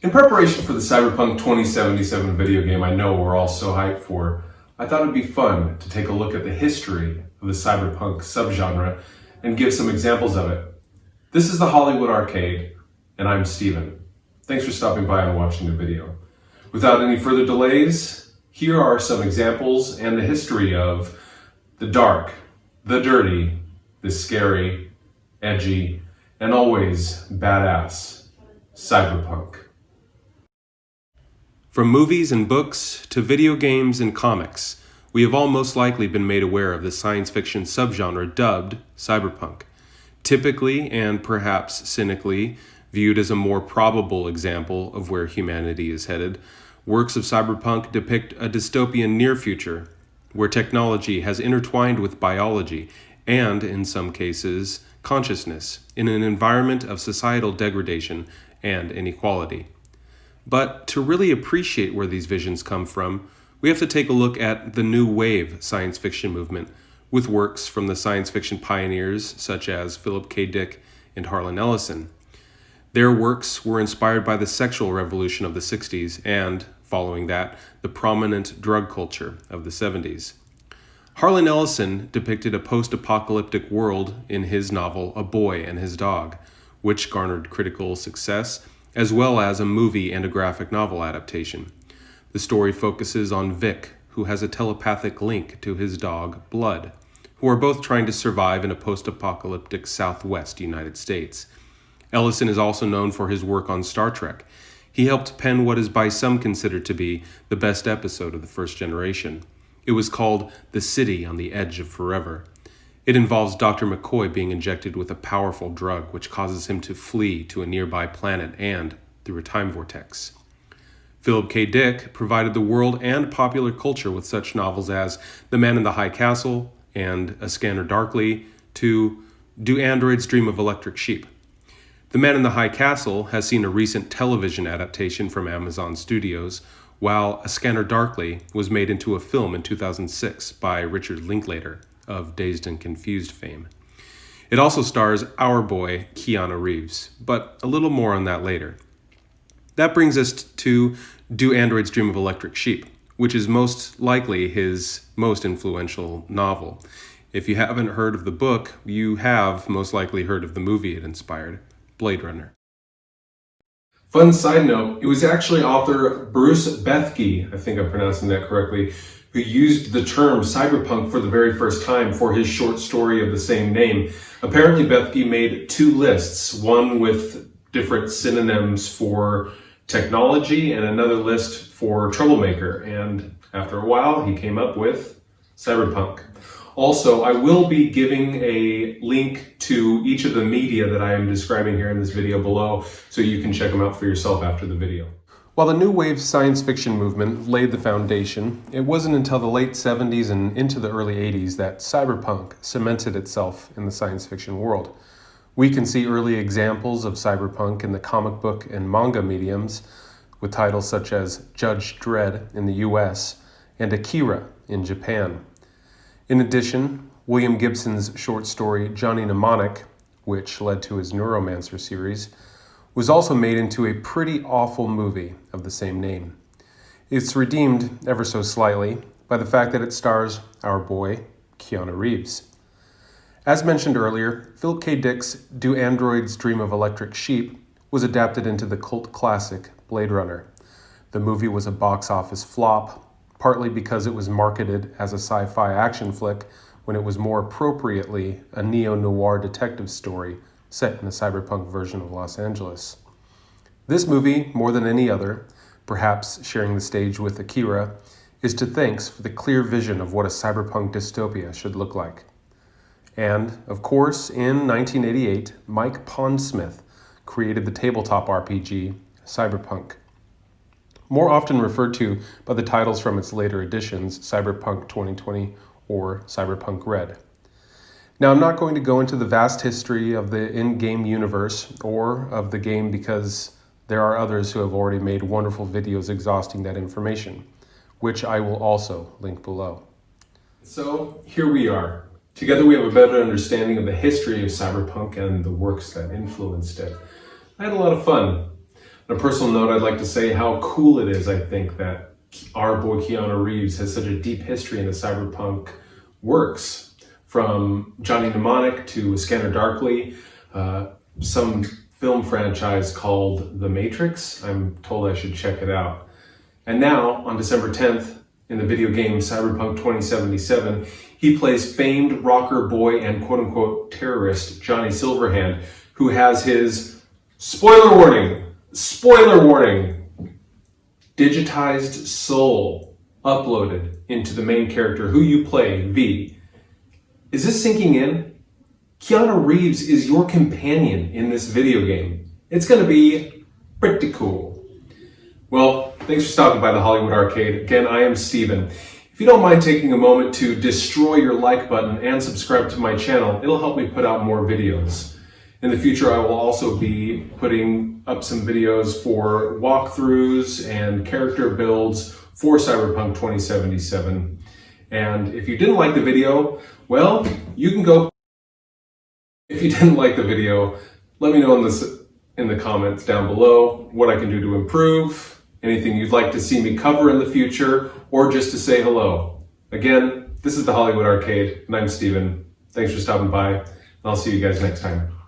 In preparation for the Cyberpunk 2077 video game I know we're all so hyped for, I thought it'd be fun to take a look at the history of the cyberpunk subgenre and give some examples of it. This is the Hollywood Arcade, and I'm Steven. Thanks for stopping by and watching the video. Without any further delays, here are some examples and the history of the dark, the dirty, the scary, edgy, and always badass cyberpunk. From movies and books to video games and comics, we have all most likely been made aware of the science fiction subgenre dubbed cyberpunk. Typically, and perhaps cynically, viewed as a more probable example of where humanity is headed, works of cyberpunk depict a dystopian near future where technology has intertwined with biology and, in some cases, consciousness in an environment of societal degradation and inequality. But to really appreciate where these visions come from, we have to take a look at the new wave science fiction movement with works from the science fiction pioneers such as Philip K. Dick and Harlan Ellison. Their works were inspired by the sexual revolution of the 60s and, following that, the prominent drug culture of the 70s. Harlan Ellison depicted a post-apocalyptic world in his novel A Boy and His Dog, which garnered critical success, as well as a movie and a graphic novel adaptation. The story focuses on Vic, who has a telepathic link to his dog, Blood, who are both trying to survive in a post-apocalyptic Southwest United States. Ellison is also known for his work on Star Trek. He helped pen what is by some considered to be the best episode of the first generation. It was called The City on the Edge of Forever. It involves Dr. McCoy being injected with a powerful drug which causes him to flee to a nearby planet and through a time vortex. Philip K. Dick provided the world and popular culture with such novels as The Man in the High Castle and A Scanner Darkly to Do Androids Dream of Electric Sheep? The Man in the High Castle has seen a recent television adaptation from Amazon Studios, while A Scanner Darkly was made into a film in 2006 by Richard Linklater of Dazed and Confused fame. It also stars our boy, Keanu Reeves, but a little more on that later. That brings us to Do Androids Dream of Electric Sheep, which is most likely his most influential novel. If you haven't heard of the book, you have most likely heard of the movie it inspired, Blade Runner. Fun side note, it was actually author Bruce Bethke, I think I'm pronouncing that correctly, who used the term cyberpunk for the very first time for his short story of the same name. Apparently Bethke made two lists, one with different synonyms for technology and another list for troublemaker, and after a while he came up with cyberpunk. Also, I will be giving a link to each of the media that I am describing here in this video below, so you can check them out for yourself after the video. While the new wave science fiction movement laid the foundation, it wasn't until the late 70s and into the early 80s that cyberpunk cemented itself in the science fiction world. We can see early examples of cyberpunk in the comic book and manga mediums, with titles such as Judge Dredd in the US and Akira in Japan. In addition, William Gibson's short story Johnny Mnemonic, which led to his Neuromancer series, was also made into a pretty awful movie of the same name. It's redeemed ever so slightly by the fact that it stars our boy, Keanu Reeves. As mentioned earlier, Philip K. Dick's Do Androids Dream of Electric Sheep was adapted into the cult classic Blade Runner. The movie was a box office flop, partly because it was marketed as a sci-fi action flick when it was more appropriately a neo-noir detective story set in a cyberpunk version of Los Angeles. This movie, more than any other, perhaps sharing the stage with Akira, is to thanks for the clear vision of what a cyberpunk dystopia should look like. And, of course, in 1988, Mike Pondsmith created the tabletop RPG Cyberpunk, more often referred to by the titles from its later editions, Cyberpunk 2020 or Cyberpunk Red. Now, I'm not going to go into the vast history of the in-game universe or of the game because there are others who have already made wonderful videos exhausting that information, which I will also link below. So, here we are. Together we have a better understanding of the history of cyberpunk and the works that influenced it. I had a lot of fun. On a personal note, I'd like to say how cool it is, I think, that our boy Keanu Reeves has such a deep history in the cyberpunk works. From Johnny Mnemonic to Scanner Darkly, some film franchise called The Matrix. I'm told I should check it out. And now, on December 10th, in the video game Cyberpunk 2077, he plays famed rocker boy and quote-unquote terrorist Johnny Silverhand, who has his, spoiler warning, digitized soul uploaded into the main character who you play, V. Is this sinking in? Keanu Reeves is your companion in this video game. It's going to be pretty cool. Well, thanks for stopping by the Hollywood Arcade. Again, I am Steven. If you don't mind taking a moment to destroy your like button and subscribe to my channel, it'll help me put out more videos. In the future, I will also be putting up some videos for walkthroughs and character builds for Cyberpunk 2077. And if you didn't like the video, well, you can go. If you didn't like the video, let me know in the comments down below what I can do to improve, anything you'd like to see me cover in the future, or just to say hello. Again, this is the Hollywood Arcade, and I'm Steven. Thanks for stopping by, and I'll see you guys next time.